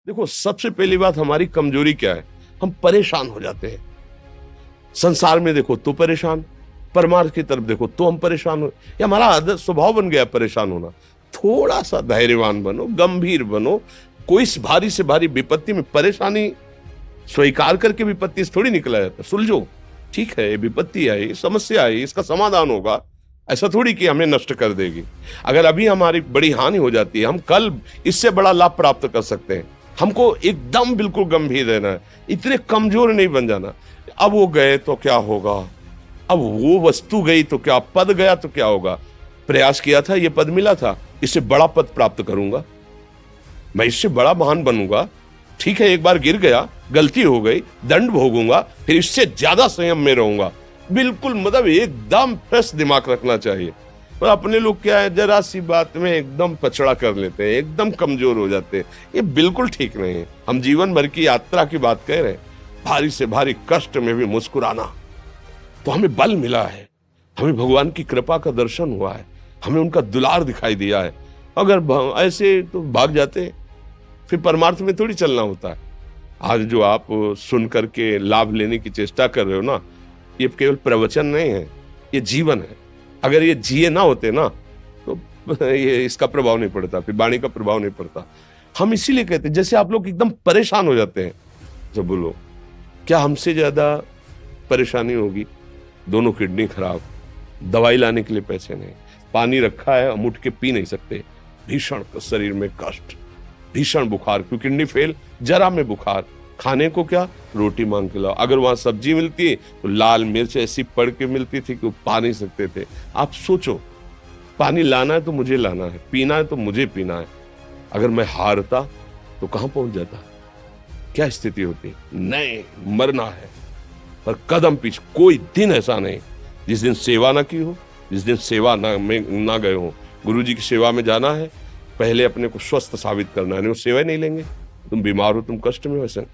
देखो, सबसे पहली बात हमारी कमजोरी क्या है? हम परेशान हो जाते हैं। संसार में देखो तो परेशान, परमार्थ की तरफ देखो तो हम परेशान हो, ये हमारा आदत स्वभाव बन गया परेशान होना। थोड़ा सा धैर्यवान बनो, गंभीर बनो। कोई इस भारी से भारी विपत्ति में परेशानी स्वीकार करके विपत्ति से थोड़ी निकला जाता। सुलझो, ठीक है, ये विपत्ति आई, समस्या आई, इसका समाधान होगा। ऐसा थोड़ी कि हमें नष्ट कर देगी। अगर अभी हमारी बड़ी हानि हो जाती है, हम कल इससे बड़ा लाभ प्राप्त कर सकते हैं। हमको एकदम बिल्कुल गंभीर रहना है, इतने कमजोर नहीं बन जाना। अब वो गए तो क्या होगा, अब वो वस्तु गई तो क्या, पद गया तो क्या होगा। प्रयास किया था, ये पद मिला था, इससे बड़ा पद प्राप्त करूंगा, मैं इससे बड़ा महान बनूंगा। ठीक है, एक बार गिर गया, गलती हो गई, दंड भोगूंगा, फिर इससे ज्यादा संयम में रहूंगा। बिल्कुल मतलब एकदम फ्रेश दिमाग रखना चाहिए। पर अपने लोग क्या है, जरा सी बात में एकदम पछड़ा कर लेते हैं, एकदम कमजोर हो जाते हैं। ये बिल्कुल ठीक नहीं है। हम जीवन भर की यात्रा की बात कह रहे हैं, भारी से भारी कष्ट में भी मुस्कुराना, तो हमें बल मिला है, हमें भगवान की कृपा का दर्शन हुआ है, हमें उनका दुलार दिखाई दिया है। अगर ऐसे तो भाग जाते, फिर परमार्थ में थोड़ी चलना होता है। आज जो आप सुन करके लाभ लेने की चेष्टा कर रहे हो ना, ये केवल प्रवचन नहीं है, ये जीवन है। अगर ये जिए ना होते ना, तो ये इसका प्रभाव नहीं पड़ता, फिर वाणी का प्रभाव नहीं पड़ता। हम इसीलिए कहते हैं, जैसे आप लोग एकदम परेशान हो जाते हैं जब बोलो, क्या हमसे ज्यादा परेशानी होगी? दोनों किडनी खराब, दवाई लाने के लिए पैसे नहीं, पानी रखा है हम उठ के पी नहीं सकते, भीषण शरीर में कष्ट, भीषण बुखार, क्योंकि किडनी फेल, जरा में बुखार, खाने को क्या, रोटी मांग के लाओ। अगर वहां सब्जी मिलती है तो लाल मिर्च ऐसी पड़ के मिलती थी कि वो पा नहीं सकते थे। आप सोचो, पानी लाना है तो मुझे लाना है, पीना है तो मुझे पीना है। अगर मैं हारता तो कहां पहुंच जाता, क्या स्थिति होती? नहीं, मरना है, पर कदम पीछे। कोई दिन ऐसा नहीं जिस दिन सेवा ना की हो, जिस दिन सेवा ना गए हो। गुरु जी की सेवा में जाना है, पहले अपने को स्वस्थ साबित करना है, नहीं वो सेवा नहीं लेंगे। तुम बीमार हो, तुम कष्ट में हो, ऐसे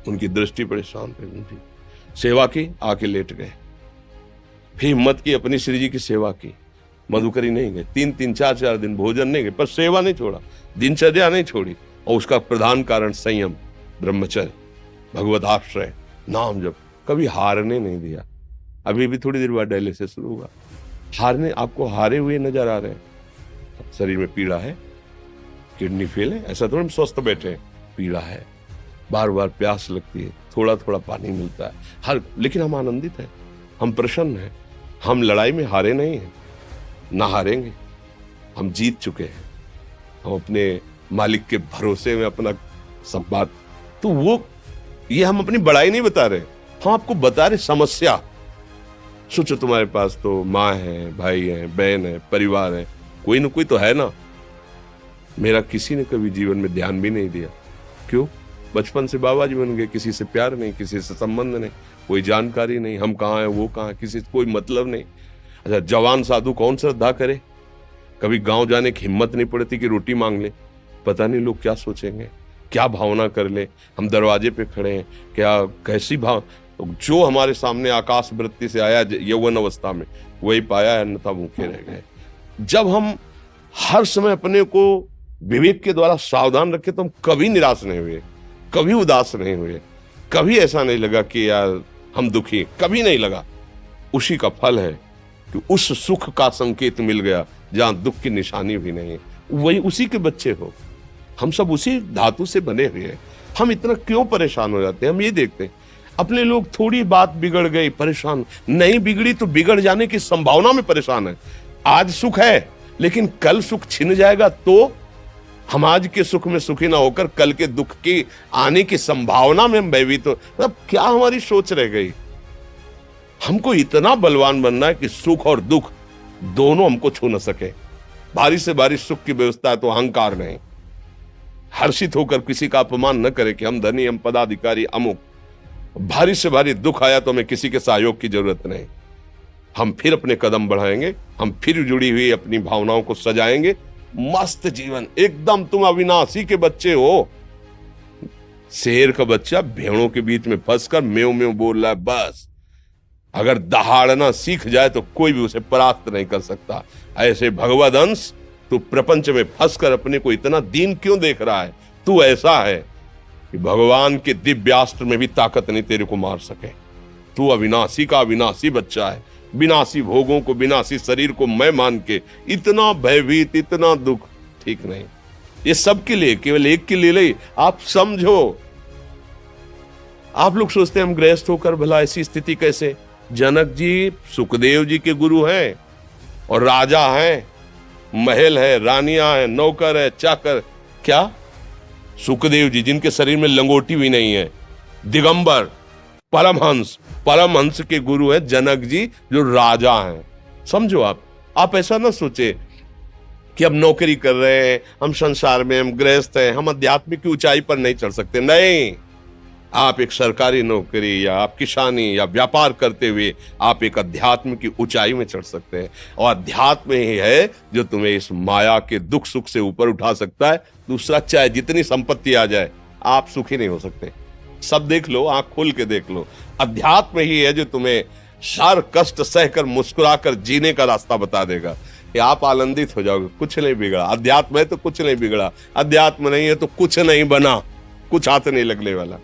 उनकी दृष्टि परेशान थी, सेवा की, आके लेट गए। फिर हिम्मत की, अपनी श्री जी की सेवा की, मधुकरी नहीं गए, 3-3 4-4 दिन भोजन नहीं गए, पर सेवा नहीं छोड़ा, दिनचर्या नहीं छोड़ी। और उसका प्रधान कारण संयम, ब्रह्मचर्य, भगवत आश्रय, नाम जप, कभी हारने नहीं दिया। अभी भी थोड़ी देर बाद डायलिसिस शुरू होगा, हारने, आपको हारे हुए नजर आ रहे हैं। शरीर में पीड़ा है, किडनी फेल है, ऐसा तो हम स्वस्थ बैठे हैं, पीड़ा है, बार बार प्यास लगती है, थोड़ा थोड़ा पानी मिलता है, लेकिन हम आनंदित हैं, हम प्रसन्न हैं। हम लड़ाई में हारे नहीं हैं, ना हारेंगे, हम जीत चुके हैं। हम अपने मालिक के भरोसे में अपना सब बात, तो वो ये हम अपनी बड़ाई नहीं बता रहे, हम आपको बता रहे समस्या। सोचो, तुम्हारे पास तो माँ है, भाई है, बहन है, परिवार है, कोई ना कोई तो है ना। मेरा किसी ने कभी जीवन में ध्यान भी नहीं दिया, क्यों? बचपन से बाबा जी बन गए, किसी से प्यार नहीं, किसी से संबंध नहीं, कोई जानकारी नहीं, हम कहाँ हैं, वो कहाँ है, किसी से कोई मतलब नहीं। अच्छा, जवान साधु कौन श्रद्धा करे? कभी गांव जाने की हिम्मत नहीं पड़ती कि रोटी मांग ले, पता नहीं लोग क्या सोचेंगे, क्या भावना कर ले। हम दरवाजे पे खड़े हैं, क्या कैसी भाव, जो हमारे सामने आकाश वृत्ति से आया यौवन अवस्था में, वही पाया, अन्यथा भूखे रह गए। जब हम हर समय अपने को विवेक के द्वारा सावधान रखे, तो हम कभी निराश नहीं हुए, कभी उदास नहीं हुए, कभी ऐसा नहीं लगा कि यार हम दुखी, कभी नहीं लगा। उसी का फल है कि उस सुख का संकेत मिल गया जहां दुख की निशानी भी नहीं, वही उसी के बच्चे हो। हम सब उसी धातु से बने हुए हैं। हम इतना क्यों परेशान हो जाते हैं? हम ये देखते हैं, अपने लोग थोड़ी बात बिगड़ गई परेशान, नहीं बिगड़ी तो बिगड़ जाने की संभावना में परेशान है। आज सुख है, लेकिन कल सुख छिन जाएगा, तो हम आज के सुख में सुखी ना होकर कल के दुख की आने की संभावना में हम भयभीत हो। मतलब क्या हमारी सोच रह गई? हमको इतना बलवान बनना है कि सुख और दुख दोनों हमको छू न सके। भारी से भारी सुख की व्यवस्था है तो अहंकार नहीं, हर्षित होकर किसी का अपमान न करे कि हम धनी, हम पदाधिकारी, अमुक। भारी से भारी दुख आया तो हमें किसी के सहयोग की जरूरत नहीं, हम फिर अपने कदम बढ़ाएंगे, हम फिर जुड़ी हुई अपनी भावनाओं को सजाएंगे। मस्त जीवन, एकदम तुम अविनाशी के बच्चे हो। शेर का बच्चा भेड़ों के बीच में फंसकर म्यों म्यों बोल रहा है, बस अगर दहाड़ना सीख जाए तो कोई भी उसे परास्त नहीं कर सकता। ऐसे भगवद अंश, तू प्रपंच में फंसकर अपने को इतना दीन क्यों देख रहा है? तू ऐसा है कि भगवान के दिव्यास्त्र में भी ताकत नहीं तेरे को मार सके। तू अविनाशी का अविनाशी बच्चा है। विनाशी भोगों को, विनाशी शरीर को मैं मान के इतना भयभीत, इतना दुख ठीक नहीं। ये सबके लिए, केवल एक के लिए नहीं। आप समझो, आप लोग सोचते हैं हम गृहस्थ होकर भला ऐसी स्थिति कैसे। जनक जी सुखदेव जी के गुरु हैं और राजा हैं, महल है, रानियां हैं, नौकर है, चाकर। क्या सुखदेव जी जिनके शरीर में लंगोटी भी नहीं है, दिगंबर, परमहंस के गुरु हैं जनक जी जो राजा हैं। समझो, आप ऐसा ना सोचे कि हम नौकरी कर रहे हैं, हम संसार में, हम गृहस्थ हैं, हम आध्यात्मिक की ऊंचाई पर नहीं चढ़ सकते। नहीं, आप एक सरकारी नौकरी या आप किसानी या व्यापार करते हुए आप एक अध्यात्म की ऊंचाई में चढ़ सकते हैं। और अध्यात्म ही है जो तुम्हें इस माया के दुख सुख से ऊपर उठा सकता है। दूसरा, चाहे जितनी संपत्ति आ जाए, आप सुखी नहीं हो सकते। सब देख लो, आंख खोल के देख लो। अध्यात्म ही है जो तुम्हें हर कष्ट सहकर मुस्कुराकर जीने का रास्ता बता देगा कि आप आनंदित हो जाओगे। कुछ नहीं बिगड़ा। अध्यात्म है तो कुछ नहीं बिगड़ा, अध्यात्म नहीं है तो कुछ नहीं बना, कुछ हाथ नहीं लगने वाला।